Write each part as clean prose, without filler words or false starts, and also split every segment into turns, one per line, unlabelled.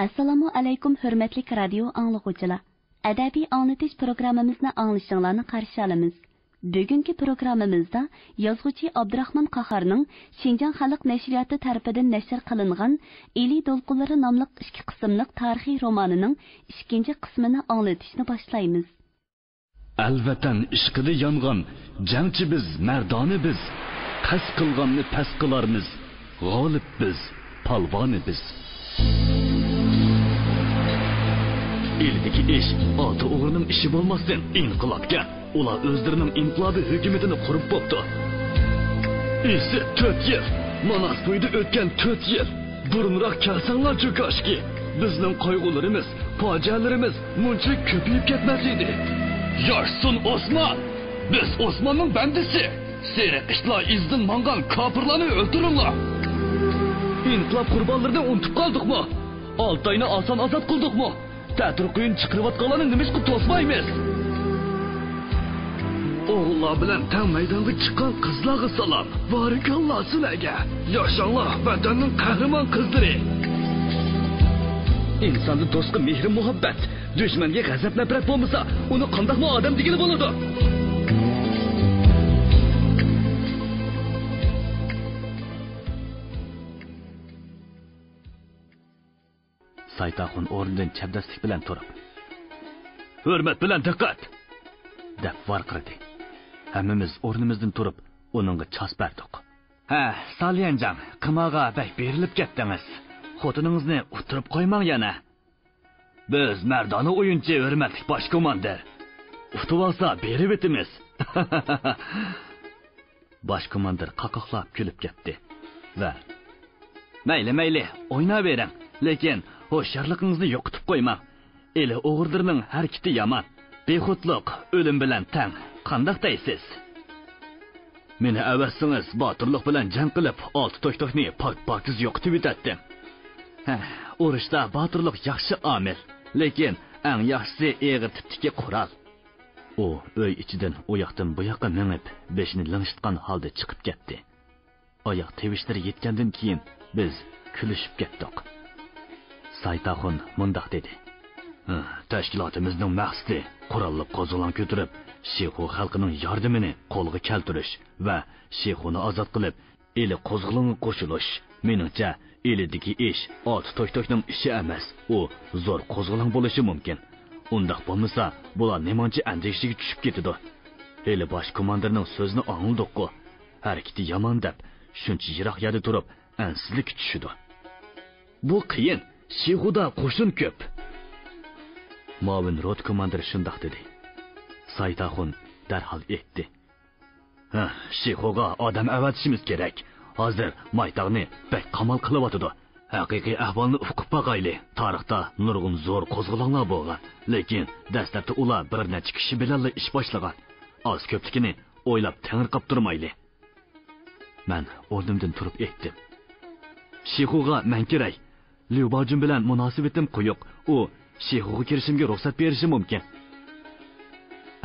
Assalomu alaykum hurmatli radio anglag'uvchilar. Adabiy anglatish programmamizni anglashinglarni qarshi olamiz. Bugungi programmamizda yozuvchi Abdurahmon Qaharning Xinjiang xalq nashriyoti tarafidan nashr qilingan Eli Dolqunlari nomli 2 qismlik tarixiy romanining 2 qismini anglatishni boshlaymiz.
Alvatan ishqida yongan jangchi biz, mardoni biz, qas qilganni pas qilarmiz, g'olib biz, palvoni biz. Eldeki iş, altı oğrunun işi olmasın, inqilabga. Ular özlerinin inqilabi hükümetini kurup boptu. İşte 4 yıl, Manas boyda ötken 4 yıl. Burunrak kelsanlar çökaşki. Bizning qayg'ularimiz, fojialarimiz muncha ko'payib ketmasaydi. Yoshsun Osman! Biz Osmanning bandisi. Seni qishlar izdan mangan kafirlarni o'ldiringlar. İnqilab qurbonlarini unutib qoldikmi? Altayni oson ozod qildikmi? Ta'tirqin chiqirayotganlarni nimish qilib to'smaymiz. Oğullar bilan tang maydonga chiqqan qizlarga salom. Barakalloh sizlarga. Yoshanglar vatanning qahramon qizlari. İnsanning do'stga mehr muhabbat, dushmanga g'azab nafrat bo'lmasa, uni qandaqmi odam degili bo'ladi? Saytaxun o'rnidan chabdaslik bilan turib, "Hurmat bilan diqqat!" deb varqirdi. Hammamiz o'rnimizdan turib, uningga chos berdik. "Ha, Salyanjon, qimaga bak berilib ketdingiz. Xotiningizni utirib qo'ymang yana. Biz mardona o'yinchi hurmatli bosh komandir. Utib olsa berib etimiz." Bosh komandir qaqoqlab kulib ketdi va "Mayli, o'ynayvering, lekin hoşyarlığınızı yo'qotib qo'ymang. Eli o'g'irlarning harakati yomon. Bexudlik o'lim bilan tang. Qandoq deysiz? Meni avassingiz botirlik bilan jang qilib, 6 to'ytoqni pak-pakiz yo'qotib etdim. Urushda botirlik yaxshi omil, lekin eng yaxshisi eg'ir tipdagi qurol." U uy ichidan u yoqdan bu yoqqa minib, beshini langishitgan holda chiqib ketdi. Oyoq tevishlari yetgandan keyin biz kulishib ketdik. Saytaxun mundaq dedi: "Tashkilotimizning maqsadi qurolli qo'zg'olon ko'tarib, Shexu xalqining yordamini qo'lga keltirish va Shexuni ozod qilib, eli qo'zg'olonga qo'shilish. Meningcha, elidagi ish ot to'ytoqning ishi emas, u zo'r qo'zg'olon bo'lishi mumkin. Undaq bo'lmasa, bular nemancha andishiga tushib ketadi. Eli bosh komandirning so'zini angladik-ku. Harakati yomon deb, shuncha yiroq yerda turib, ansizlik tushidi. Bu qiyin. Shexuda qo'shin ko'p." Mavin rot komandiri shundoq dedi. Saytaxun darhol aytdi: "Shexuga odam avatishimiz kerak. Hozir maytog'ni bak qamal qilyotidi. Haqiqiy ahvolni o'qib boqayli. Tarixda nurg'un zo'r qo'zg'olonlar bo'lgan, lekin dastlabda ular bir necha kishi bilan ish boshlagan. Oz ko'pligini o'ylab tangirqab turmayli." Men o'rnimdan turib aytdim: "Shexuga men kerak. Lyubajin bilan munosabatim quyuq. U Shexuga kirishimga ruxsat berishi mumkin."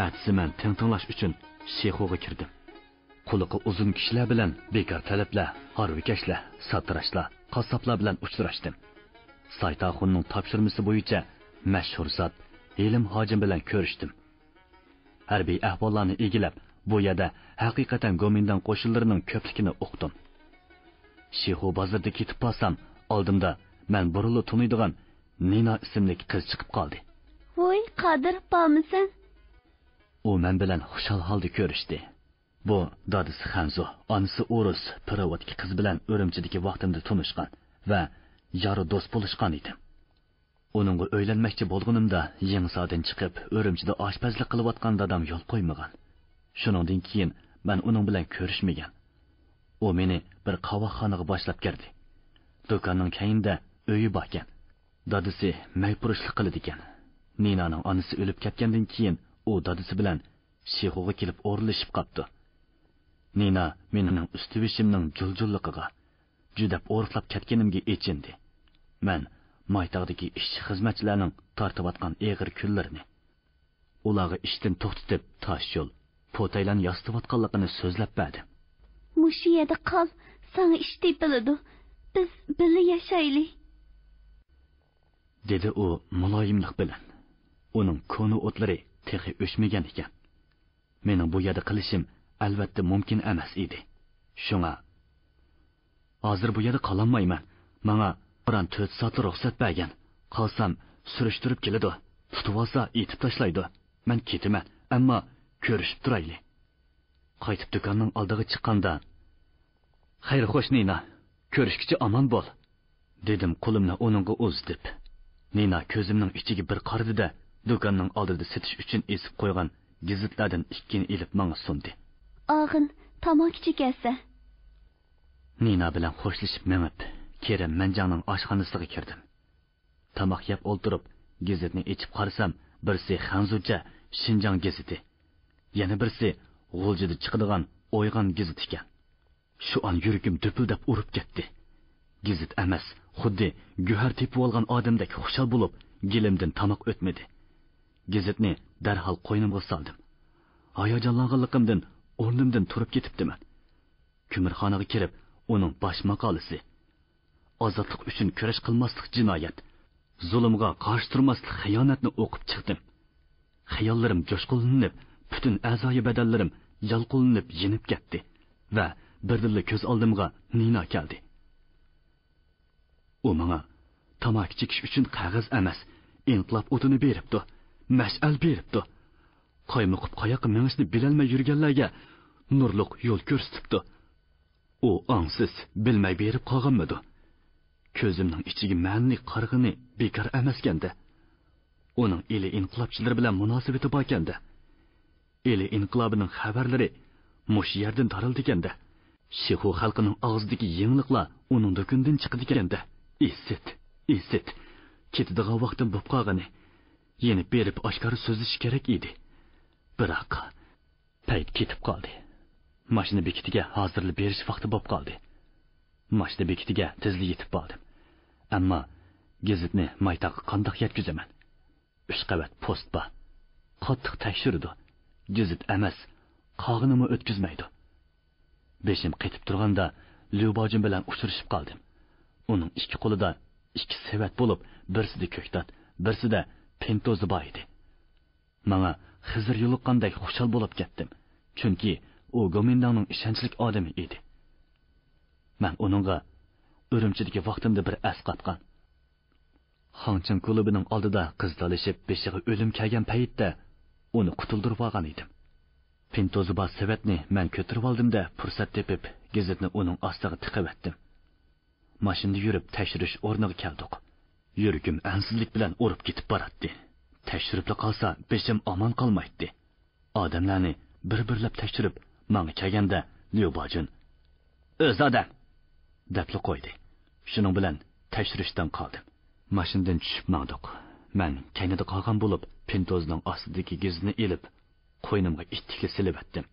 Atsi men tinglash uchun Shexuga kirdim. Quliqi uzun kishilar bilan bekor talablar, harbikashlar, satrashlar, qassoblar bilan uchrashdim. Saytaxunning topshirmasi bo'yicha mashhur zot Elim hojim bilan ko'rishdim. Harbiy ahvollarni egilab, bu yerda haqiqatan Gomindan qo'shinlarining ko'pligini o'qdim. Shexu bozorda ketib qolsam, oldimda men burili tunuydigan Nina ismli qiz chiqib qoldi.
"Voy, Qodir bormisan?"
U men bilan xushal holda ko'rishdi. Bu dadisi Xanzo, onasi Urus, Pirovotki qiz bilan Urumchidagi vaqtimda tunishgan va yori do'st bo'lishgan edim. Uningga uylanmoqchi bo'lganimda Yengsodan chiqib, Urumchida oshpazlik qilayotgan dadam yo'l qo'ymagan. Shuningdan keyin men uning bilan ko'rishmagan. U meni bir qovoqxonaga boshlab kirdi. Do'konning keyinda uyi bor ekan. Dadisi maypurushlik qiladi ekan. Ninaning onasi o'lib ketgandan keyin u dadisi bilan Shexuga kelib o'rlashib qopti. Nina mening ustivishimning juljulligiga, judab o'rtlab ketganimga echindi. Men maytog'dagi ishchi xizmatchilarning tortayotgan eg'ir kunlarini, ularga ishdan to'xtatib tosh yo'l, potaylan yostayotganligini so'zlab berdim.
"Mushi yerda qol, sana ish tepiladi. Biz birga yashaylik."
dedi u muloyimlik bilan. Uning konu o'tlari texi o'chmagan ekan. Mening bu yerda qilishim albatta mumkin emas edi. Shunga hozir bu yerda qololmayman. Menga Qur'on 4 soat ruxsat bergan. Qolsam surishtirib keladi. Tutib olsa etib tashlaydi. Men ketaman, ammo ko'rishib turayli. Qaytib do'konning oldiga chiqqanda, "Xayr xo'sh Nina, ko'rishkicha omon bo'l", dedim qo'limni uningga uzatib. Nina ko'zimning ichiga bir qaradi-da, do'konning oldida setish uchun esib qo'ygan gazetlardan ikkini elib menga sundi.
"Og'in, tomoq chekasa."
Nina bilan xo'shlashib menib, Kerem Manjangning oshxonasiga kirdim. Tomoq yeb o'ltirib, gazetni ichib qarasam, birsi Xanzucha Shinjang gazeti, yana birsi G'uljida chiqadigan O'yg'on gazeti ekan. Shu an yuragim dupildab urib ketdi. Gazet emas, xuddi guhar tepib olgan odamdek xushal bo'lib, gilimdan tomoq o'tmadi. Gazetni darhol qo'ynimga soldim. Hayajonlanganligimdan o'rnimdan turib ketibdiman. Ko'mirxonaga kirib, uning bosh maqolasi "Ozodlik uchun kurash qilmaslik jinoyat, zulmga qarshi turmaslik xiyonatni" o'qib chiqdim. Xayollarim jo'shqinlanib, butun a'zoyi badallarim yalqinlanib yinib ketdi va birdilla ko'z oldimga Nina keldi. U menga tomoq chekish uchun qog'oz emas, inqilob o'tini beribdi, mash'al beribdi. Qaymoqib qayoqqa menishni bilolmay yurganlarga nurliq yo'l ko'rsatibdi. U angsiz bilmay berib qolganmidi? Ko'zimning ichiga ma'ni qarg'ini bekor emaskanda. Uning eli inqilobchilar bilan munosabati bor ekanda. Eli inqilobining xabarlari mush yerdan tarildi ekanda. Shihu xalqining og'zidagi yengliklar uning do'kondan chiqdi ekanda. Isit. Ketadigan vaqtim bo'lib qolgani. Yeni berib oshkor so'zlish kerak edi. Biroq payt ketib qoldi. Mashina bekitiga hozirlik berish vaqti bo'lib qoldi. Mashina bekitiga tezlik yetib bordim. Ammo gazetni maytaqqa qandoq yetkazaman? 3 qavat post bor. Qattiq tekshirdi. Gazet emas, qog'inimi o'tkazmaydi. Beshim qaytib turganda Lyubojin bilan uchrashib qoldim. Uning ikki qo'lida 2 savat bo'lib, birsida ko'ktat, birsida pentozi bor edi. Menga Xizr yo'liqqandek xushal bo'lib ketdim, chunki u Gomindangning ishonchli odami edi. Men uningga Urumchidagi vaqtimda bir asqatgan. Xongcheng klubining oldida qiz talashib, beshiga o'lim kelgan paytda uni qutuldirib olgan edim. Pentozi bor savatni men ko'tarib oldim-da, fursat tepib, gazetni uning ostiga tiqib etdim. Mashinada yurib tekshirish o'rniga keldik. Yuragim ansizlik bilan urib ketib boradi. Tekshirib qolsa, beshim omon qolmaydi. Odamlarni bir-birlab tekshirib, menga kelganda Lyubojin "O'z odam" deb qo'ydi. Shuning bilan tekshirishdan qoldim. Mashinadan tushib mangdik. Men kaynida qolgan bo'lib, pentozning ostidagi gazetni elib, qo'ynimga ittikli silib etdim.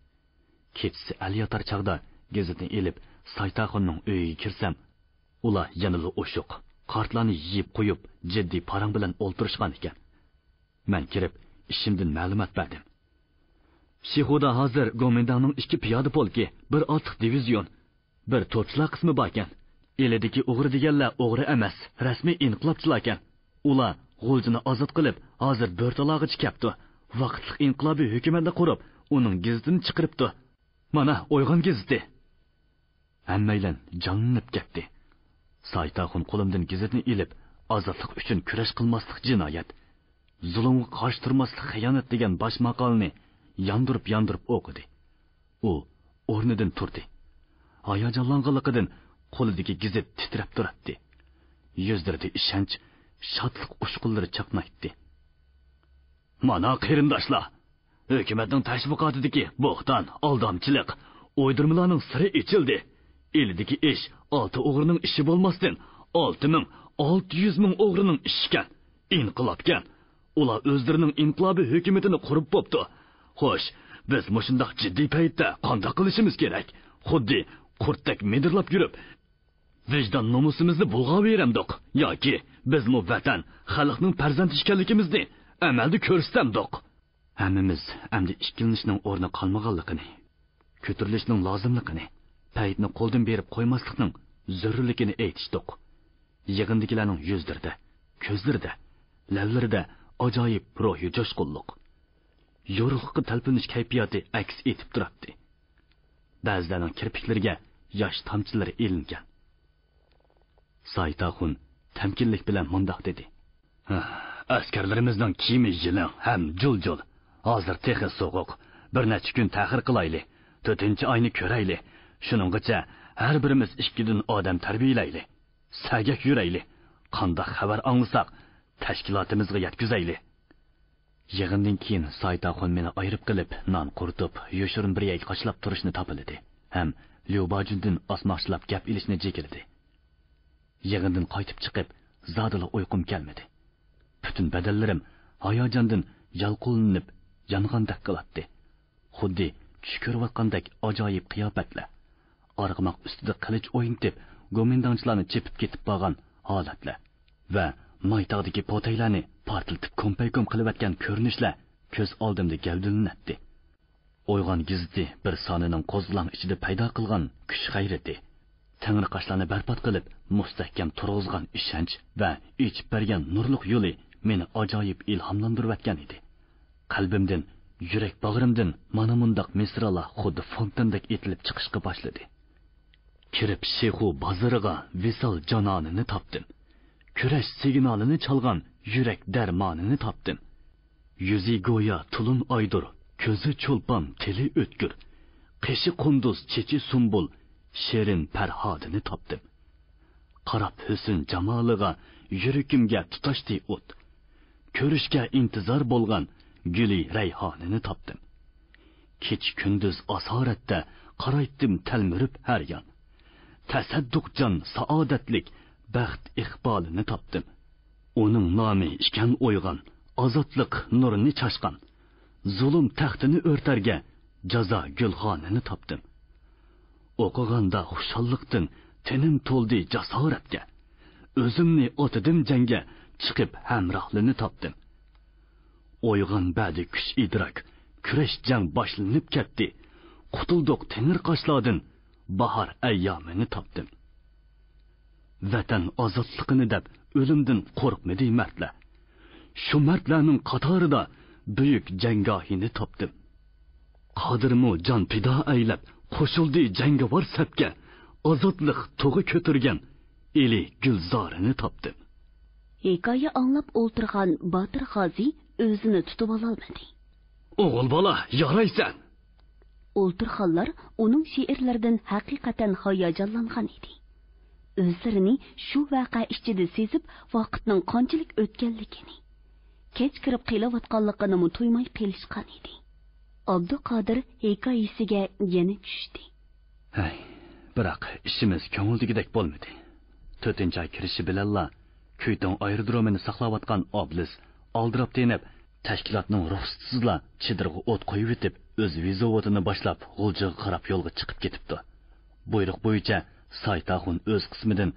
Kechsi aliyotar chaqda gazetni elib, Saytaxonning uyiga kirsam, ular yanada o'shiq, kartlarni yeyib qo'yib, jiddiy parang bilan o'ltirishgan ekan. Men kirib, ishimdan ma'lumot berdim. Shihuda hozir Gomindangning 2 piyoda polki, bir ortiq divizion, bir to'pchilar qismi bor ekan. Eledagi o'g'ri deganlar o'g'ri emas, rasmiy inqilobchilar ekan. Ular G'uljini ozod qilib, hozir Bo'rtalog'iga chiqibdi. Vaqtli inqilobiy hukumatni qurib, uning gazetini chiqaribdi. Mana O'yg'on gazeti. Hammaylar jonlanib ketdi. Saytaxon qo'limdan gazetni ilib, ozodlik uchun kurash qilmaslik jinoyat, zulmga qarshi turmaslik xiyonat degan bosh maqolni yondirib o'qidi. U o'rnidan turdi. Hayajonlanganligidan qo'lidagi gazet titrab turibdi. Yuzlarida ishonch, shodlik ushqunlari chaqnaydi. "Mana qarindoshlar, hukumatning tashviqotidagi bo'xton, aldamchilik, o'ydirmalarning siri ochildi. Elidagi ish 6 o'g'rining ishi bo'lmasdan 600 o'g'rining ishi ekan. Inqilobgan. Ular o'zlarining inqilobiy hukumatini qurib bo'pti. Xo'sh, biz mushundaq jiddiy paytda qanday qilishimiz kerak? Xuddi qurtdek medirlab yurib, vijdon nomusimizni bulg'ab beramdiq yoki biz mu vatan, xalqning farzandi ekanligimizni amalda ko'rsatamdiq? Hammamiz endi ikkilanishning o'rni qolmaganligini, ko'tarilishning lozimligini, paytni qo'ldan berib qo'ymaslikning zarurligini aytishdik. Yig'indagilarning yuzlarida, ko'zlarida, lavlarida ajoyib ruhiy jo'shqinlik, yorug'likqa talpinish kayfiyati aks etib turibdi. Ba'zilarning kirpiklariga yosh tomchilari ilingan. Saytaxun tamkinlik bilan mundoq dedi: askarlarimizning kiyimi yilin ham jul-jul. Hozir texi so'g'uq. Bir necha kun ta'xir qilayli. 4-oyni ko'rayli. Shuninggacha har birimiz 2 dan odam tarbiyalayli. Sagak yurayli. Qanday xabar anglasak, tashkilotimizga yetkazayli. Yig'indan keyin Saytaxun meni ayirib qilib, non quritib, yoshirin bir yerga qashlab turishni topildi. Ham Lyubajundan osmoqchilab gap ilishni jekildi. Yig'indan qaytib chiqib, zodila uyqum kelmadi. Butun badallarim hayajondan yalqinlanib, yong'andek qilatdi. Xuddi tush ko'rayotgandek ajoyib qiyofatlar. Arg'amoq ustida qilich o'yintib, go'mindonchilarni chepib ketib qolgan holatlar va maytog'dagi potaylarni portiltib kompaykom qilayotgan ko'rinishlar ko'z oldimda gavdalanadi. O'yg'on gizdi bir sonining qo'zg'olon ichida paydo qilgan kuch g'ayrati, tangri qashlarni barbod qilib, mustahkam turg'izgan ishonch va ichib bergan nurliq yo'li meni ajoyib ilhomlantirayotgan edi. Qalbimdan, yurak bag'rimdan mana bundoq misralar xuddi fontandek etilib chiqishga boshladi. Kirib Shexu bozoriga visol jononini topdim. Kurash signalini chalgan yurak darmonini topdim. Yuzi go'yo tulun oydur, ko'zi cho'lpon, tili o'tkir, qishi qunduz, chechi sumbul, shirin farhodini topdim. Qarab husn jamoliga yuragimga tutashdi o't. Ko'rishga intizor bo'lgan guli rayhonini topdim. Kech kunduz asoratda qaraydim talmirib har yon. Tasadduqjon saodatlik baxt iqbolini topdim. Uning nomi ishkan o'yg'on, ozodlik nurini chashqan, zulm taxtini o'rtarga jazo gulxonini topdim. O'qiganda xushalliqdan tenim to'ldi jasoratga. O'zimni otidim jangga chiqib hamrohlini topdim. O'yg'on ba'di kuch idrok, kurash jang boshlanib ketdi. Qutuldiq tenir qoshlardan, bahor ayyomini topdim. Vatan ozodligini deb o'limdan qo'rqmadi mardlar. Shu mardlarning qatorida buyuk jangohini topdim. Qodirmu jon fido aylab qo'shildi jangovar safga, ozodlik tug'i ko'tirgan eli gulzorini topdim.
Hikoya anglab o'ltirgan Botir G'ozi o'zini tutib ololmadi.
O'g'il bola, yaraysan.
O'ltirganlar uning she'rlaridan haqiqatan hayajonlangan edi. O'zlarini shu voqea ichida sezib, vaqtning qanchalik o'tganligini, kech kirib qilayotganligini to'ymay qilishgan edi. Abduqodir hikoyasiga yana tushdi.
Hay, biroq ishimiz ko'ngildagidek bo'lmadi. 4-oy kirishi bilanla kuyton aerodromini saqlayotgan oblis oldirab tenib, tashkilotning ruxsatsizla chidirg'i o't qo'yib etib, o'z vizovatini boshlab, g'uljiga qarab yo'lga chiqib ketibdi. Buyruq bo'yicha Saytaxun o'z qismidan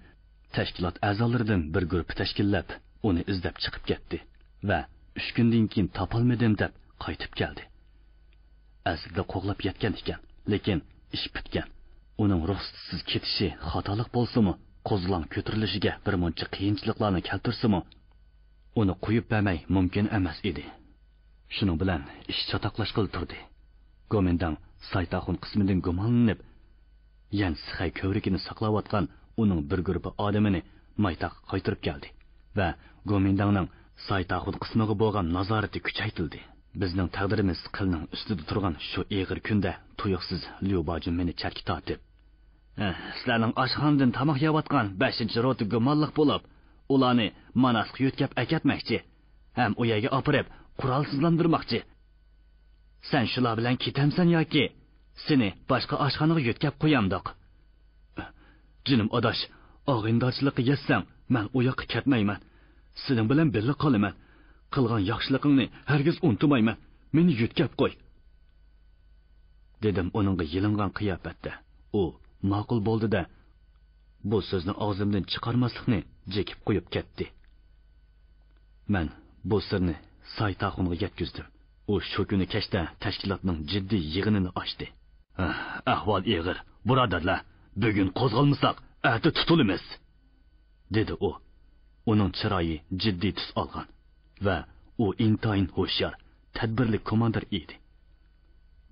tashkilot a'zolaridan bir guruh tashkillab, uni izlab chiqib ketdi va 3 kundan keyin topolmadim deb qaytib keldi. Aslida qo'g'lab yetgan ekan, lekin ish bitgan. Uning ruxsatsiz ketishi xatolik bo'lsa-mu, qo'zg'olon ko'tarilishiga bir muncha qiyinchiliklarni keltirsa-mu, uni qo'yib bermay mumkin emas edi. Shuning bilan ish chatoqlashqil turdi. Go'mendan Saytaxun qismidan gumonlanib, yan sixay ko'rikini saqlayotgan uning bir guruhi odamini maytaq qaytirib keldi va Go'mendanning Saytaxun qismiga bo'lgan nazorati kuchaytirildi. Bizning taqdirimiz qilning ustida turgan shu eg'ir kunda tuyuqsiz Lyubajun meni charki tortib, sizlarning oshxonadan tomoq yeyotgan 5-rota gumonliq bo'lib, ularni Manasga yo'tkab akatmoqchi, ham u yerga opirib qurolsizlantirmoqchi. Sen shular bilan ketamsan yoki seni boshqa oshxonaga yo'tkab qo'yamdoq. Jinim odosh, og'indorchilikqa yetsam, men u yoqqa ketmayman. Sening bilan birga qolaman. Qilgan yaxshiligingni hargiz unutmayman. Meni yo'tkab qo'y. Dedim uningga yilingan qiyofatda. U ma'qul bo'ldi-da, bu so'zni og'zimdan chiqarmaslikni jekib qo'yib ketdi. Men bu sirni Saytaxunga yetkazdim. U shu kuni kechda tashkilotning jiddiy yig'inini ochdi. Ahvol ig'ir. Birodarlar, bugun qo'zg'almasak, ati tutulimiz, dedi u. uning chiroyi jiddiy tus olgan va u intayin hushyor, tadbirli komandir edi.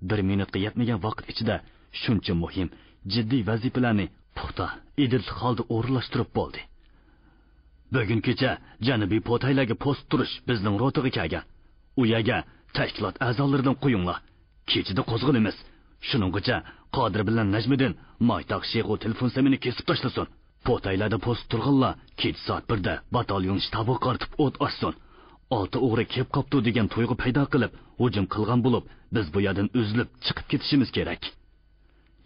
1 minutga yetmagan vaqt ichida shuncha muhim, jiddiy vazifalarni puxta, idil holda o'rinlashtirib bo'ldi. Bugun kecha Janubiy Potaylarga post turish bizning rotaga kelgan. U yerga tashkilot a'zolaridan qo'yinglar. Kechida qo'zg'alamiz. Shuninggacha Qodir bilan Najmiddin Maytaq Sheyxu telefon samini kesib tashlasin. Potaylarda post turg'anlar kech soat 1da batalyon shtabi qartib o't ochsin. 6 o'g'ri kelib qopti degan tuyg'u paydo qilib, hujum qilgan bo'lib, biz bu yerdan o'zilib chiqib ketishimiz kerak.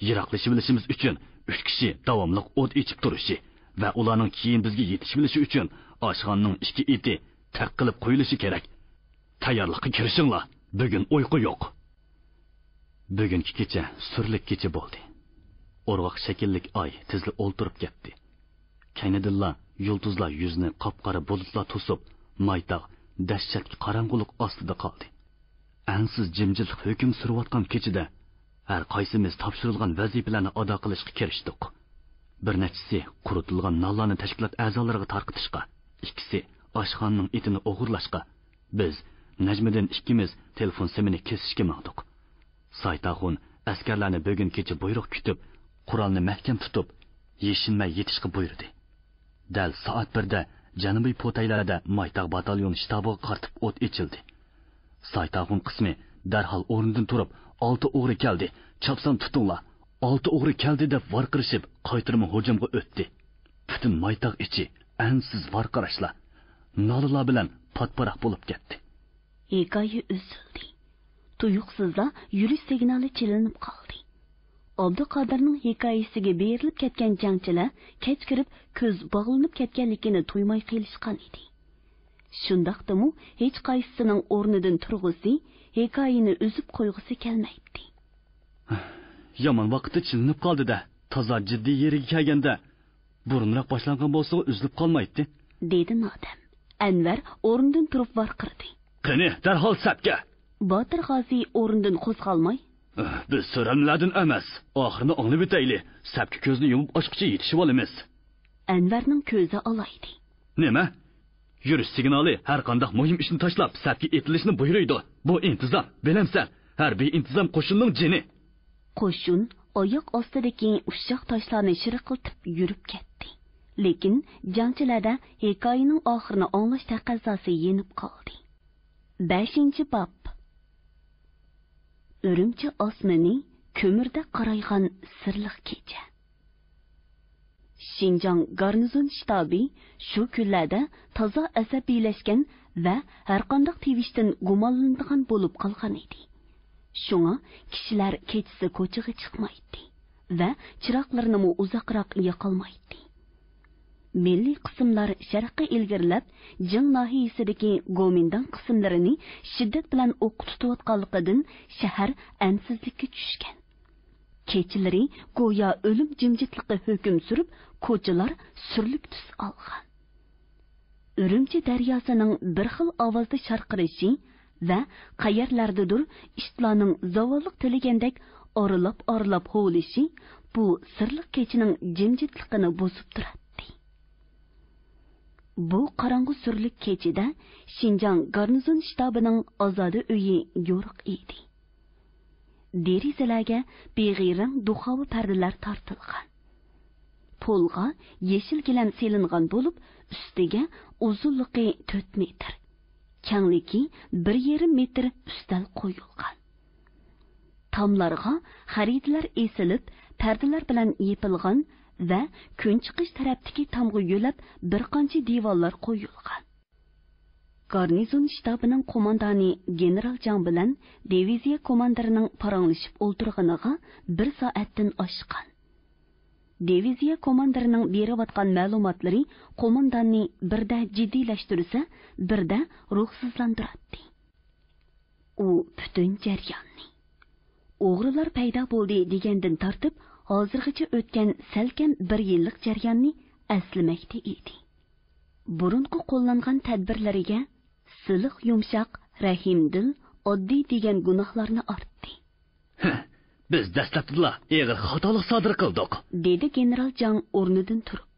Yiroqlashib bilishimiz uchun 3 kishi davomli o't ichib turishi va ularning keyin bizga yetishib bilishi uchun oshxonning 2 iti taq qilib qo'yilishi kerak. Tayyorlikka kirishinglar. Bugun uyqu yo'q. Bugungi kecha surlik kecha bo'ldi. O'rg'oq shakllik oy tizli o'ltirib ketdi. Kaynadilla yulduzlar yuzni qop-qora bulutlar to'sib, Maytaq dahshatli qorong'ulik ostida qoldi. Ansiz jimjit hukm surayotgan kechida har qaysimiz topshirilgan vazifalarni ado qilishga kirishdik. Bir nechisi quritilgan nonlarni tashkilot a'zolariga tarqitishga, ikkisi oshxonning itini o'g'irlashga, biz Najmiddin ikkimiz telefon simini kesishga maqdiq. Saytaxun askarlarni bugun kecha buyruq kutib, qurolni mahkam tutib, yeshinmay yetishga buyurdi. Dal soat 1da Janubiy Potaylarda Maytaq batalyon shtabiga qartib o't ichildi. Saytaxun qismi darhol o'rnidan turib, 6 o'g'ri keldi, chopsam tutinglar. 6 o'g'ri keldi deb varqirishib, qaytirma hujumga o'tdi. Butun Maytaq ichi ansiz varqirashlar, nolalar bilan patparaq bo'lib ketdi.
Hikoya uzildi. Tuyuqsizla yurish signali chilinib qoldi. Abduqodirning hikoyasiga berilib ketgan jangchilar kech kirib ko'z bog'lanib ketganligini to'ymay qilishgan edi. Shundaqdimi hech qaysisining o'rnidan turg'isi, hikoyani uzib qo'yg'isi kelmaydi.
Yomon vaqtda chilinib qoldi-da, toza jiddiy yeriga kelganda burunroq boshlangan bo'lsa uzilib qolmaydi,
dedi Nodam. Anvar o'rnidan turib varqirdi.
Qani, darhol sapga.
Botir G'ozi o'rnidan qo'zg'almay,
biz so'ramlardan emas, oxirini anglab o'tayli. Sapga ko'zni yumib ochqicha yetishib olamiz.
Anvarning ko'zi olaydi.
Nima? Yurish signali har qanday muhim ishni tashlab sapga etilishni buyuruydi. Bu intizom, bilamsan, harbiy intizom qo'shinning jini.
Qo'shin oyoq ostidagi ushshoq toshlarni shiriqiltib yurib ketdi. Lekin jangchilarda hikoyaning oxirini anglash taqozosi yenib qoldi. 5-bob. Urumchi osmoni ko'mirda qaraygan sirliq kecha. Xinjiang garnizon shtabi shu kunlarda toza asabiylashgan va har qanday tevishdan gumonlanadigan bo'lib qolgan edi. Shunga kishilar kechasi ko'chaga chiqmaydi va chiroqlarni uzoqroq yoqolmaydi. Milliy qismlar sharqqa ilgarilab, Jing nahiyasidagi Gomindan qismlarini shiddat bilan o'qitayotganligidan shahar ansizlikka tushgan. Kechalari go'yo o'lim jimjitlikqa hukm surib, ko'chalar surlik tus olgan. Urumchi daryosining bir xil ovozda sharqirashi va qayerlardadir ishlarning zavolliq tiligandek oralab hovlishi bu sirliq kechining jimjitligini bosib turadi. Bu qorong'u surlik kechida Xinjiang garnizon shtabining ozodi uyi yo'riq edi. Derizalarga beg'irang duxovi pardalar tortilgan. Polga yeshil gilam selingan bo'lib, ustiga uzunligi 4 metr, kengligi 1,5 metr ustal qo'yilgan. Tomlarga xaridlar esilib, pardalar bilan yepilgan va kun chiqish tarafdagi tomga yo'lab bir qancha divorlar qo'yilgan. Garnizon shtabining qo'mondoni general Jang bilan diviziya komandirining paranglashib o'ltirganiga 1 soatdan oshgan. Diviziya komandirining berayotgan ma'lumotlari qo'mondonni birda jiddiylashtirsa, birda ruhsizlantiradi. U butun jarayonni o'g'rilar paydo bo'ldi degandan tortib hozirgacha o'tgan salkam 1 yillik jarayonni eslamoqda edi. Burunqi qo'llangan tadbirlariga siliq, yumshoq, rahimdil, oddiy degan gunohlarni ortdi.
Biz dastlabda og'ir xatolik sodir qildik,
dedi general Jang o'rnidan turib.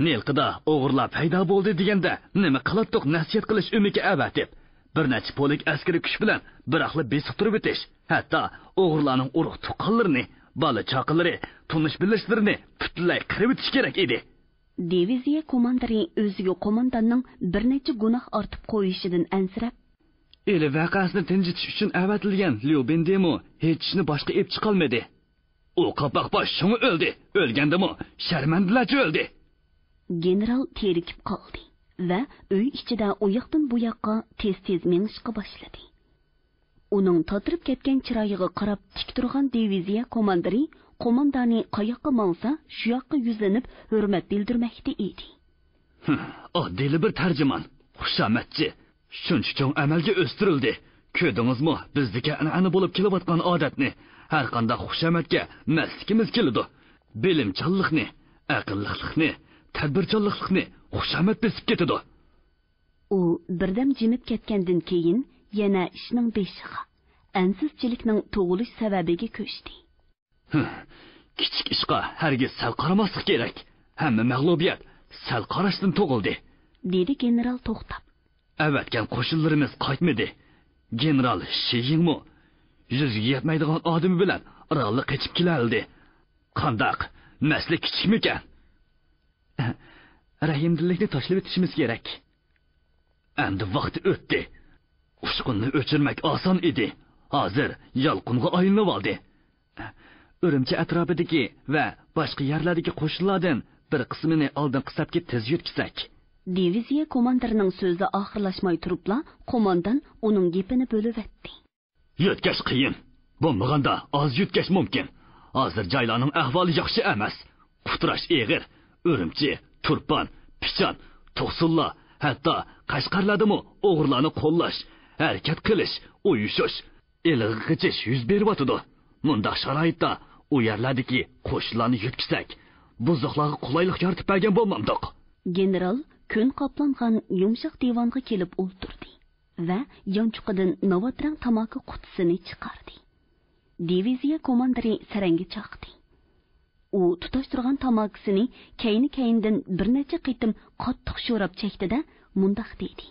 Nilqida o'g'irlar paydo bo'ldi deganda nima qilatdiq nasihat qilish umiga avatib. Bir necha polik askari kuch bilan biraqli besib turib o'tish. Hatto o'g'irlarning urug' tuqqanlarini, bola chaqalari, tunish bilishlarini butunlay qirib o'tish kerak edi.
Diviziya komandiri o'ziga qo'mondonning bir necha gunoh ortib qo'yishidan ansirab,
Eli vaqasini tinchitish uchun avatilgan Lyubendemo hech ishni boshqa ep chiqolmadi. U qapoq bosh shunga o'ldi. O'lgandimi sharmandalarcha o'ldi.
General terikib qoldi va uy ichida u yoqdan bu yoqqa tez-tez mengishga boshladi. Uning totirib ketgan chiroyiga qarab tik turgan diviziya komandiri qo'mondoni qayoqqa mangsa, shu yoqqa yuzlanib hurmat bildirmoqda edi.
Oddiy bir tarjimon, xushomatchi, shuncha cho'ng amalga o'stirildi. Ko'rdingizmi, bizdagi an'ana bo'lib kelayotgan odatni, har qanday xushomatga maslikimiz keladi. Bilimchanlikni, aqllilikni, tadbirchanlikni xushomat besib ketadi.
U birdam jimib ketgandan keyin yana ishning beshiga, ansizchilikning tug'ilish sababiga ko'chdi.
Kichik ishqa hargiz sal qaramaslik kerak. Hamma mag'lubiyat sal qarashdan tug'ildi,
dedi general to'xtab.
Avatgan qo'shinlarimiz qaytmadi. General Shiyingmo yuzga yetmaydigan odami bilan orolga qochib keldi. Qandaq maslik kichikmikan? Rahimdillikni tashlab o'tishimiz kerak. Endi vaqti o'tdi. Ushqunni o'chirmak oson edi. Hozir yolqinga aylanib oldi. Urumchi atrofidagi va boshqa yerlardagi qo'shinlardan bir qismini oldin qisabga tez yutkisak.
Diviziya komandirining so'zi oxirlashmay turibla, qo'mondan uning gapini bo'lib o'tdi.
Yutkash qiyin. Bo'lmaganda oz yutkash mumkin. Hozir joylarning ahvoli yaxshi emas. Quturash eg'ir. Urumchi, turpan, pichan, to'qsulla, hatto Qashqarlardami o'g'irlarni qo'llash, harakat qilish, uyushish, elig'i qichish yuz beryotdi. Mundaq sharoitda u yerlardagi qo'shinlarni yutkisak, buzuqlarga qulaylik yaratib bergan bo'lmamdiq.
General kun qoplangan yumshoq divonga kelib o'ltirdi va yonchuqidan novatrang tamaki qutisini chiqardi. Diviziya komandiri saranga chaqdi. U tutashtirgan tamakisini kayni-kayindan bir necha qitim qattiq sho'rab chekdi-da, mundaq dedi.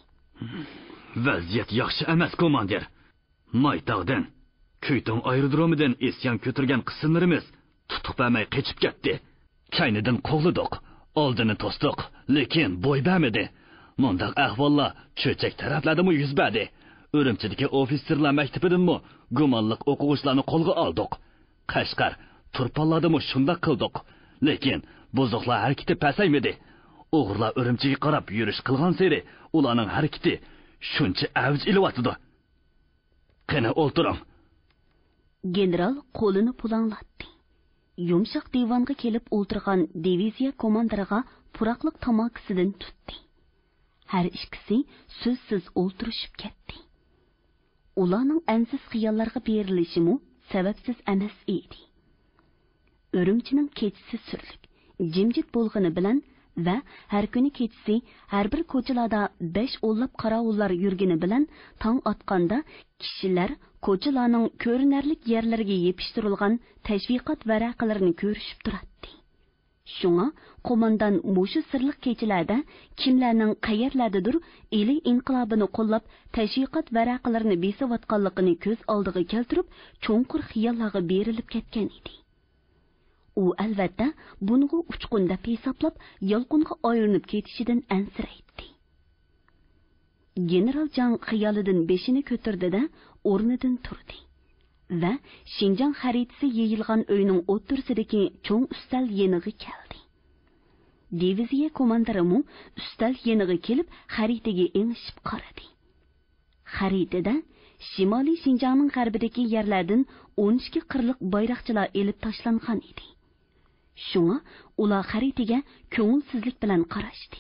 Vaziyat yaxshi emas, komandir. Maytog'dan, Kuytong aerodromidan isyon ko'targan qismlarimiz tutib bermay qochib ketdi. Kaynidan qo'g'lidiq, oldini to'sdiq, lekin bo'y bermadi. Mundaq ahvollar cho'chak taraflardami yuz berdi. Urumchidagi ofitserlar maktabidanmi gumonliq o'quvchilarni qo'lga oldik. Qashqar, Turpanlardami shunday qildik. Lekin buzuqlar harakati pasaymadi. O'g'irlar Urumchiga qarab yurish qilgan sari ularning harakati shuncha avj ilyapti. Qani o'ltiring.
General qo'lini pulanglatdi. Yumshoq divonga kelib o'ltirgan diviziya komandiriga puraqliq tamakisidan tutdi. Har ikkisi so'zsiz o'ltirishib ketdi. Ularning ansiz xiyollarga berilishimi sababsiz emas edi. Urumchining kechasi surlik, jimjit bo'lgani bilan va har kuni kechasi har bir ko'chalarda 5 o'nlab qarovullar yurgani bilan tong otganda kishilar ko'chalarning ko'rinarlik yerlariga yepishtirilgan tashviqot varaqalarini ko'rishib turadi. Shunga qo'mondan mushu sirliq kechalarda kimlarning qayerlardadir eli inqilobini qo'llab tashviqot varaqalarini besayotganligini ko'z oldiga keltirib, cho'nqur xiyollarga berilib ketgan edi. U albatta bunga uchqun deb hisoblab, yolqinga aylanib ketishidan ansiraydi. General Jang xiyolidan beshini ko'tardi-da, o'rnidan turdi va Xinjiang xaritasi yeyilgan uyning o'ttirsidagi cho'ng ustal yeniga keldi. Diviziya komandiri ustal yeniga kelib, xaritaga engishib qaradi. Xaritada Shimoliy Xinjiangning g'arbidagi yerlardan 12 qirliq bayroqchilar elib tashlangan edi. Shunga ular xaritaga ko'ngilsizlik bilan qarashdi.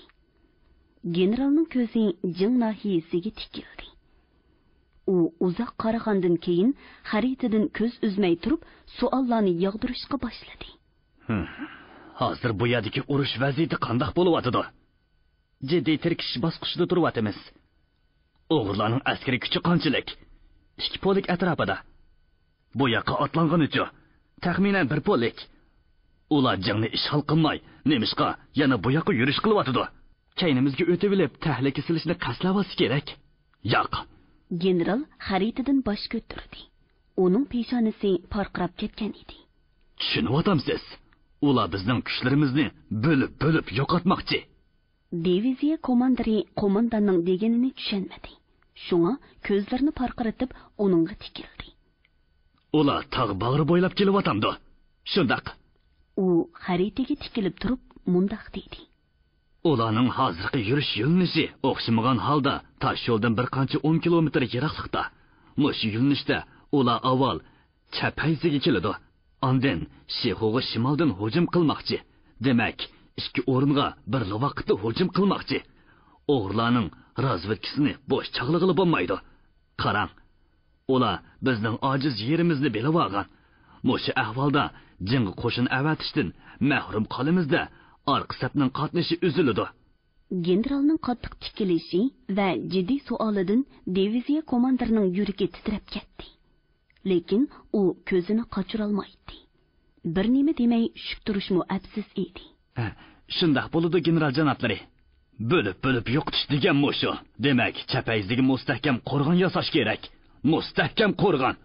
Generalning ko'zi Jing nahiyasiga tikildi. U uzoq qaragandan keyin xaritadan ko'z uzmay turib, savollarni yog'dirishga boshladi.
Hozir bu yerdagi urush vaziyati qanday bo'lyapti? Jiddiy tirkish bosqichida turyapmiz. O'g'irlarning askariy kuchi qanchalik? 2 polik atrofida. Bu yoqqa otlangunicha taxminan 1 polik. Ular jingni ishg'ol qilmay, nemishqa yana bu yoqqa yurish qilyotidi. Kaynimizga o'tib olib, tahlika silishni qaslabasi kerak. Yo'q.
General xaritadan bosh ko'tardi. Uning peshonasi porqirab ketgan edi.
Tushunyapsiz? Ular bizning kuchlarimizni bo'lib yo'qotmoqchi.
Diviziya komandiri qo'mondonning deganini tushunmadi. Shunga ko'zlarini porqiratib uningga tikildi.
Ular tog' bag'ri bo'ylab kelyapti. Shundaq.
U xaritaga tikilib turib mundaq dedi.
Ularning hozirgi yurish yo'linishi o'xshamagan holda tosh yo'ldan bir qancha 10 kilometr yiroqlikda. Mush yo'linishda ular avval Chapayziga keladi. Ondan Shexoga shimoldan hujum qilmoqchi. Demak, ikki o'ringa bir vaqtda hujum qilmoqchi. O'g'irlarning razvedkasini bo'sh chaqlig'ili bo'lmaydi. Qarang, ular bizning ojiz yerimizni bilib olgan. Mush ahvolda jing'i qo'shin avatishdan mahrum qolamizda. Arqa sapning qatnashi uziladi.
Generalning qattiq tikilishi va jiddiy savolidan diviziya komandirining yuragi titrab ketdi. Lekin u ko'zini qochira olmaydi. Bir nima demay shuk turishmi absiz edi.
Shundoq bo'ladi, general janoblari. Bo'lib yo'qotish degan shu. Demak, Chapayziga mustahkam qo'rg'on yasash kerak. Mustahkam qo'rg'on.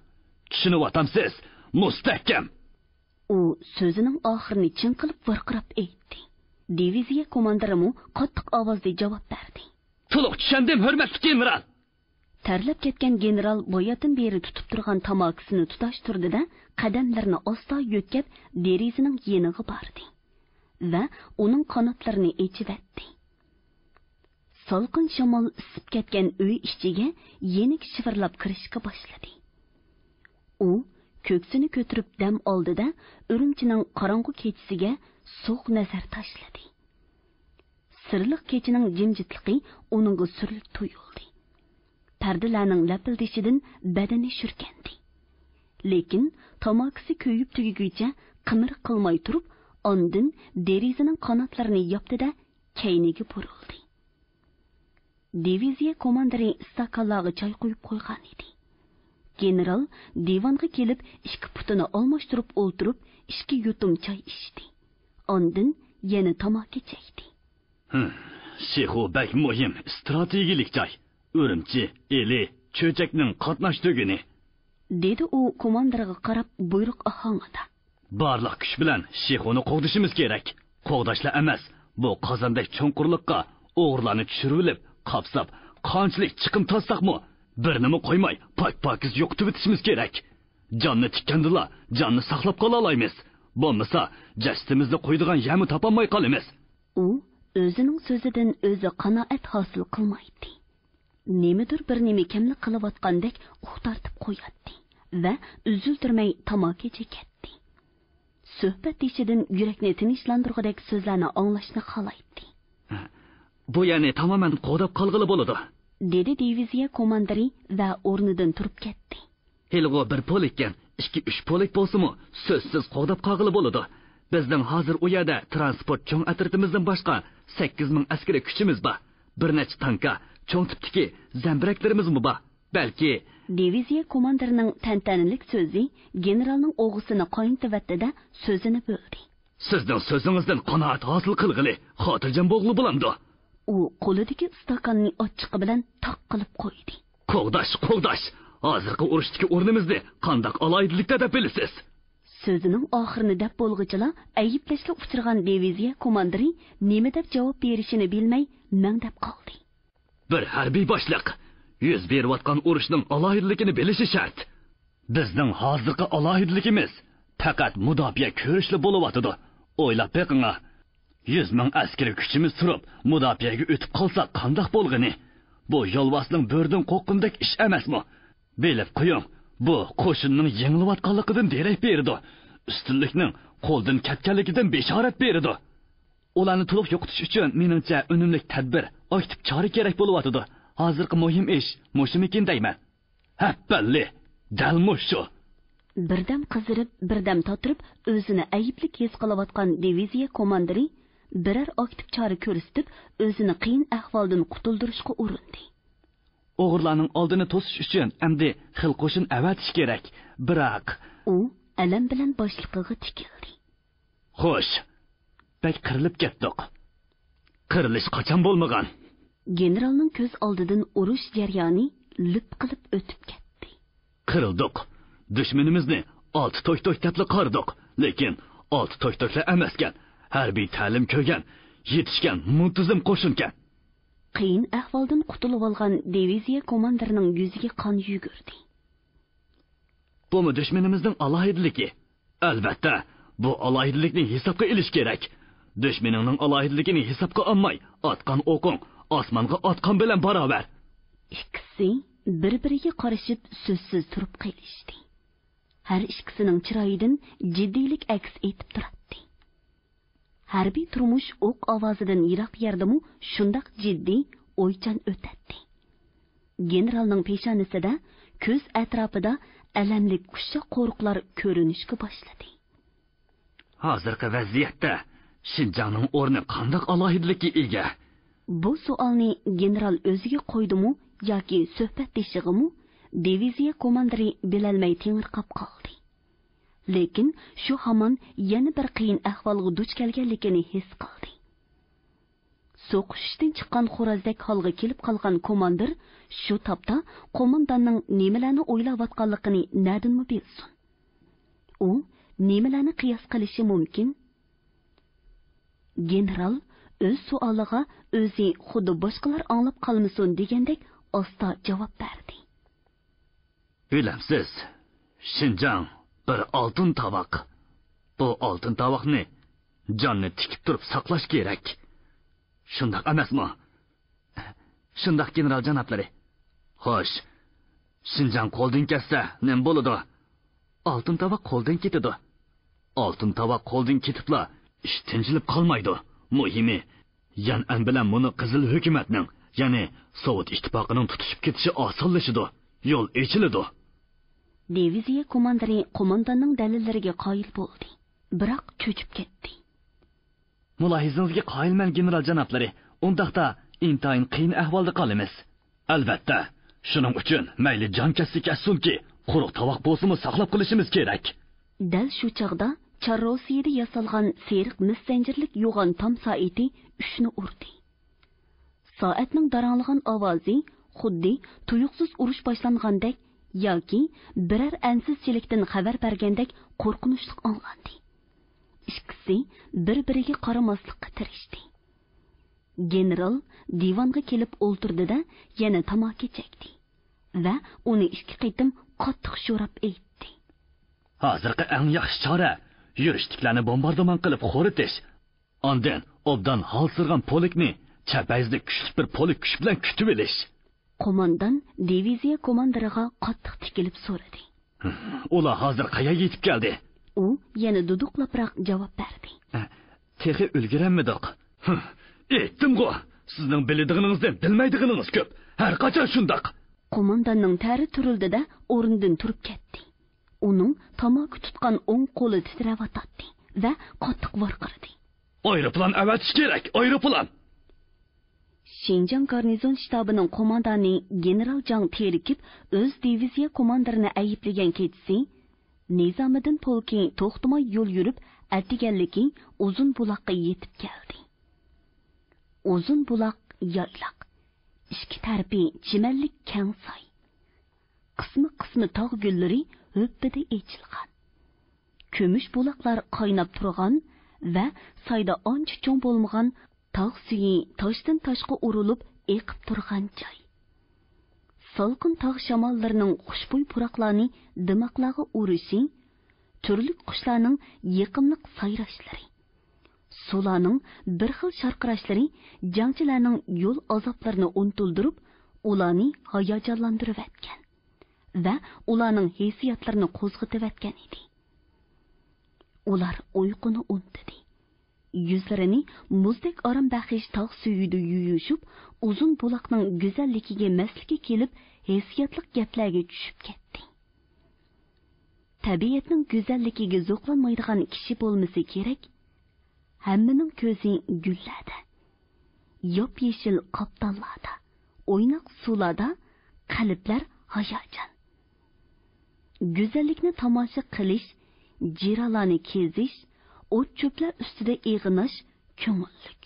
Tushunyapsiz? Mustahkam.
U so'zining oxirini chin qilib varqirab aytdi. Diviziya komandirimu qattiq ovozda javob berdi.
To'liq tushundim, hurmatli general.
Tarlab ketgan general boyadan beri tutib turgan tamokisini tutashtirdi-da, qadamlarini osta yo'tkab derizining yeniga bordi va uning qanotlarini echivatdi. Salqin shamol isib ketgan uy ichiga yenik shivirlab kirishga boshladi. U ko'ksini ko'tarib dam oldida Urumchining qorong'u kechasiga so'q nazar tashladi. Sirliq kechining jimjitligi uningga surilib tuyuldi. Pardalarning lapildishidan badani shurkandi. Lekin tamokisi ko'yib tugiguncha qimir qilmay turib, ondan derizining qanotlarini yopdi-da, kayniga burildi. Diviziya komandiri stakanlarga choy quyib qo'ygan edi. General divanga kelib, ikki putini almashtirib o'ltirib, ikki yutum choy ichdi. Ondan yana tamaki chekdi.
Shexo bak muhim strategik joy. Urumchi, eli, cho'chakning qatnash tuguni.
Dedi u komandiriga qarab buyruq ohangida.
Barliq kuch bilan Shexoni qo'g'dishimiz kerak. Qo'g'dashlar emas, bu qozondek cho'nqurliqqa o'g'irlarni tushirib, qapsab, qanchalik chiqim tassaqmi, bir nima qo'ymay, pak-pakiz yo'qitib o'tishimiz kerak. Jonni tikkandila, jonni saqlab qola olamiz. Bo'lmasa, jasadimizni qo'ydigan yami topolmay qolamiz.
U o'zining so'zidan o'zi qanoat hosil qilmaydi. Nemidir bir nima kamlik qilayotgandek uxtartib qo'yadi va uziltirmay tamaki chekatdi. Suhbat ishidan yurakni tinchlantirgudek so'zlarni anglashni xohlaydi.
Bu ya'ni tamoman qo'dab qolg'ili bo'ladi,
dedi diviziya komandiri va o'rnidan turib ketdi.
Helgo bir polikkan, 2-3 polik bo'lsa-mu, so'zsiz qo'dab qolg'ili bo'ladi. Bizning hozir u yerda transport cho'ng atritimizdan boshqa 8000 askari kuchimiz bor. Bir necha tanka, cho'ng tipdagi zambiraklarimiz bor. Balki
diviziya komandirining tantanalik so'zi generalning o'g'isini qo'yintivatdi-da, so'zini bo'ldi.
Sizning so'zingizdan qanoat hosil qilg'ili, xotirjam bo'g'li bo'lamdi.
U qo'lidagi stakanni ochiqi bilan taq qilib qo'ydi.
Qo'g'dash. Hozirgi urushdagi o'rnimizni qandoq aloyidlikda deb bilasiz?
So'zining oxirini deb bo'lg'ichila ayblashga uchirgan diviziya komandiri nima deb javob berishini bilmay mangdab qoldi.
Bir harbiy boshliq yuz berayotgan urushning aloyidligini bilishi shart. Bizning hozirgi aloyidligimiz faqat mudofaa ko'rishli bo'layotdi. O'ylab beqing. 100 ming askari kuchimiz turib, mudofaaga o'tib qolsa qandoq bo'lg'ini? Bu yolvasning bo'rdan qo'qqundek ish emasmi? Bilib qo'ying, bu qo'shinning yengilayotganligidan derak berdi. Ustunlikning qo'ldan ketganligidan bishorat berdi. Ularni to'liq yo'qotish uchun meningcha unumli tadbir, aktiv chora kerak bo'layotdi. Hozirgi muhim ish mushimikin deyman. Ha, balli. Dalmushu.
Birdam qizirib, birdam totirib, o'zini ayiblik his qilayotgan diviziya komandiri birer aktiv chora ko'rsatib, o'zini qiyin ahvoldan qutuldirishga urindi.
O'g'irlarning oldini to'sish uchun endi xil qo'shin avatish kerak. Biroq
u alam bilan boshliqiga tikildi.
Xo'sh, bek qirilib ketdik. Qirilish qachon bo'lmagan?
Generalning ko'z oldidan urush jarayoni lip qilib o'tib ketdi.
Qirildik. Dushmanimizni olti to'y-to'ytapli qardik, lekin olti to'y-to'ylar emaskan. Harbiy ta'lim ko'rgan, yetishgan muntazam qo'shinkan.
Qiyin ahvoldan qutulib olgan diviziya komandirining yuziga qon yugurdi.
Bu dushmanimizning alohidligi. Albatta, bu alohidlikni hisobga olish kerak. Dushmaningning alohidligini hisobga olmay, otgan o'qing osmonga otgan bilan barobar.
Ikkisi bir-biriga qarashib so'zsiz turib qolishdi. Har ikkisining chiroyidan jiddiylik aks etib turadi. Harbiy turmush o'q ovozidan yiroq yerdimi shundoq jiddiy, o'ychan o'tadi. Generalning peshonasida, ko'z atrofida alamli kuchli qo'riqlar ko'rinishga boshladi.
Hozirgi vaziyatda Shinjongning o'rni qanday alohidlikka ega?
Bu savolni general o'ziga qo'ydimi yoki suhbatdeshig'imi diviziya komandiri bilolmay tingirqab qoldi. Lekin shu hamon yana bir qiyin ahvolga duch kelganligini his qildi. So'qishdan chiqqan xo'rozdek holga kelib qolgan komandir shu topda qo'mondonning nimalarni o'ylayotganligini nadinmi bilsin. U nimalarni qiyos qilishi mumkin? General o'z savoliga o'zi xuddi boshqalar anglab qolmasin degandek osta javob berdi.
Bilamsiz, Shinjong bir oltin tovoq. Bu oltin tovoqni jonni tikib turib saqlash kerak. Shundoq emasmi? Shundoq general janoblari. Xo'sh, Shinjong qo'ldan ketsa, nima bo'ladi? Oltin tovoq qo'ldan ketadi. Oltin tovoq qo'ldan ketibla, ish tinchilib qolmaydi. Muhimi, Yan'an bilan buni qizil hukumatning, ya'ni Sovet ittifoqining tutishib ketishi osonlashadi. Yo'l ochiladi.
Diviziya komandiri qo'mondonning dalillariga qoyil bo'ldi, biroq cho'chib ketdi.
Mulohizingizga qoyilman general janoblari. Undaqda intayin qiyin ahvolda qolamiz. Albatta, shuning uchun mayli jon kassi-kassunki, quruq tovoq bo'lsa-mu saqlab qolishimiz kerak.
Dal shu chaqda Charrosiyada yasalgan seriq mis zanjirlik yo'g'on tom soati 3 ni urdi. Soatning daranglagan ovozi xuddi tuyuqsiz urush boshlangandek yoki biror ansizchilikdan xabar bergandek qo'rqinchli anglandi. Ikkisi bir-biriga qaramaslikka tirishdi. General divanga kelib o'ltirdi-da, yana tamaki chekdi va uni ikki qitim qattiq sho'rab aytdi.
Hozirgi eng yaxshi chora yurishtiklarni bombardimon qilib xo'ritish. Ondan obdan hol sirgan polikni chapayizda kuchli bir polik kuch bilan kutib olish.
Qo'mondan diviziya komandiriga qattiq tikilib so'radi.
Ular hozir qayerga yetib keldi?
U yana duduqlabroq javob berdi.
Texi ulgiranmidiq. Aytdim-ku, sizning biladiginingizdan bilmaydigingiz ko'p. Har qachon shundoq.
Qo'mondanning tari turildi-da, o'rnidan turib ketdi. Uning tamaki tutgan o'ng qo'li titrayotdi va qattiq varqirdi.
Aeroplan avatish kerak, aeroplan.
Shinjong garnizon shtabining qo'mondoni general Jang Terikib o'z diviziya komandirini ayiblagan kechasi Nizomiddin polki to'xtamay yo'l yurib atiganligi uzun buloqqa yetib keldi. Uzun buloq yayloq, ikki tarafi chimanlik keng soy. Qismi tog' gullari o'ppida echilgan. Ko'mish buloqlar qaynab turgan va soyda ancha cho'ng bo'lmagan tog' suyi toshdan toshga urilib eqib turgan joy. Salqin tog' shamollarining xushbo'y puroqlarni dimoqlarga urishi, turli qushlarning yiqimliq sayrashlari, suvlarning bir xil sharqirashlari jangchilarning yo'l azoblarini unutildirib, ularni hayajonlantirib etgan va ularning hissiyotlarini qo'zg'atib etgan edi. Ular uyquni unutdi. Yuzlarini muzdek orom baxsh tog' suyida yuyushib, uzun buloqning go'zalligiga maslikka kelib, hissiyotli gaplarga tushib ketdi. Tabiatning go'zalligiga zo'qlanmaydigan kishi bo'lmasa kerak. Hammaning ko'zi gullarda, yop-yeshil qoptallarda, o'ynoq suvlarda qalblar hayajon. Go'zallikni tomosha qilish, jiralarni kezish, o't cho'plar ustida eg'inish ko'ngillik.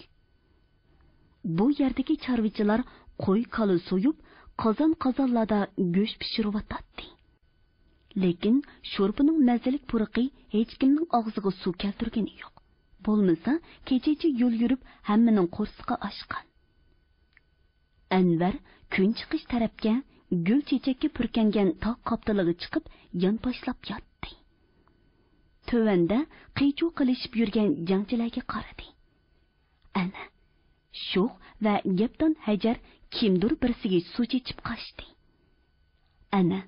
Bu yerdagi chorvachilar qo'y kali so'yib, qozonlarda go'sht pishirayotdi. Lekin sho'rpining mazalik puriqi hech kimning og'ziga suv keltirgani yo'q. Bo'lmasa, kechacha yo'l yurib hammaning qo'rsiqi ochgan. Anvar kun chiqish tarafga gul chechakka purkangan tog' qoptiliga chiqib, yonboshlab yotdi. Tövanda qiyshuv qilishib yurgan jangchilarga qaradi. Ana, sho'x va gapdan hajar kimdir birsiga suv chechib qochdi. Ana,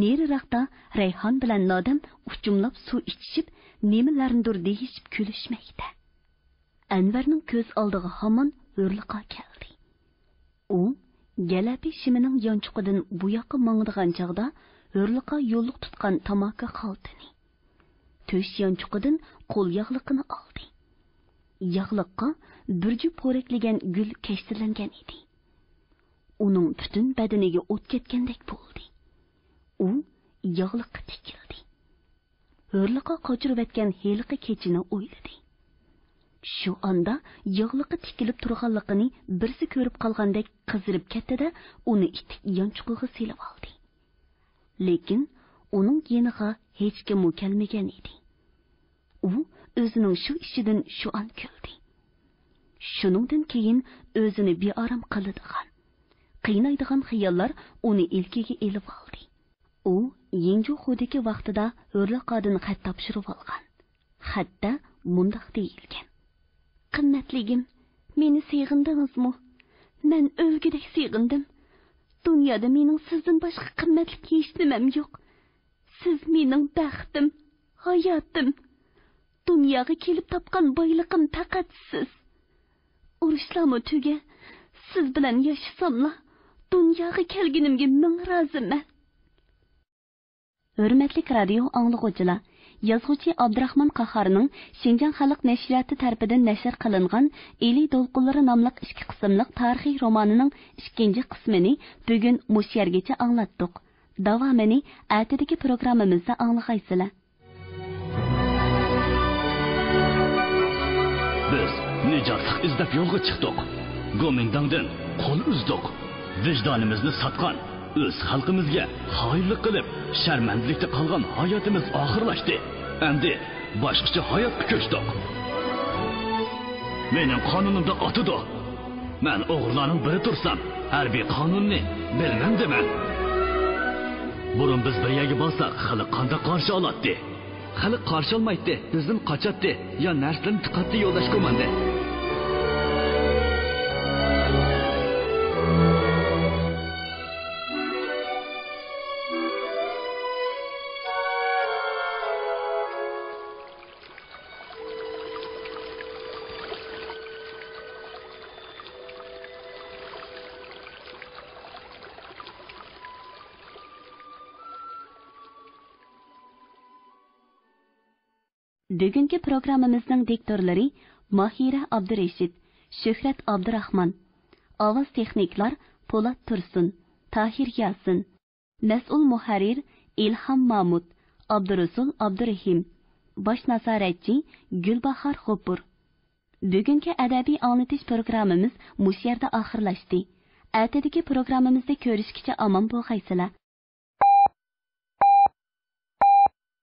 neriroqda Rayhon bilan Nodam uchumlab suv ichishib, nimalarnidir deyishib kulishmoqda. Anvarning ko'z oldiga hamon hurliqa keldi. U galapi shimining yonchuqidan bu yoqqa mangdigan chog'da hurliqa yo'lliq tutgan tamaki qaltini. To'sh yonchuqidan qo'l yog'liqini oldi. Yog'liqqa burji po'raklagan gul kashtirlangan edi. Uning butun badaniga o't ketgandek bo'ldi. U yog'liqqa tikildi. Hurliqa qochirib o'tgan heliqi kechini o'yladi. Shu onda yog'liqqa tikilib turganligini birsi ko'rib qolgandek qizirib ketdi-da, uni itik yonchuqiga silib oldi. Lekin uning yeniga hech kim kelmagan edi. U o'zining shu ishidan shu an kuldi. Shuningdan keyin o'zini beorom qiladigan, qiynaydigan xayollar uni ilkiga elib oldi. U yenju xudiki vaqtida hurliqadan xat topshirib olgan. Xatda mundaq deyilgan: "Qimmatligim, meni seg'indingizmi? Men o'lgudek seg'indim. Dunyoda mening sizdan boshqa qimmatli hech nimam yo'q. Siz mening baxtim, hayotim. Dunyoga kelib topgan boyliqim faqat siz. Urushlarmi tuga, siz bilan yashasamla, dunyoga kelganimga ming roziman." Hurmatli radio anglag'uvchilar, yozuvchi Abdurahmon Qahorning Xinjiang xalq nashriyati tarafidan nashr qilingan Eli Dolqunlari nomli 2 qismliq tarixiy romanining 2 qismini bugun mush yergacha anglatdik. Davomini ertadagi programmamizda anglaysizlar.
Biz nijotlik izlab yo'lga chiqdik. Gomindangdan qo'l uzdik. Vijdonimizni sotgan, o'z xalqimizga xoinlik qilib, sharmandalikda qolgan hayotimiz oxirlashdi. Endi boshqacha hayotga ko'chdik. Mening qonunimda otidir. Men o'g'irlarning biri tursam, harbiy qonunni bilmamdiman. Burun biz bir yerga bo'lsak, xalq qanday qarshi oladi? Xalq qarshi olmaydi, bizning qochadi, yo narsalarni tiqatdi yo'llash ko'mandi.
Bugungi programmamizning diktorlari Mahira Abdurashid, Shuhrat Abdurahmon, ovoz texniklar Po'lat Tursun, Tahir Yasin, mas'ul muharrir Ilham Mahmud, Abdurasul Abdurahim, bosh nazoratchi Gulbahor G'upur. Bugungi adabiy anglatish programmamiz mush yerda oxirlashdi. Ertadagi programmamizda ko'rishguncha omon bo'lgaysizlar.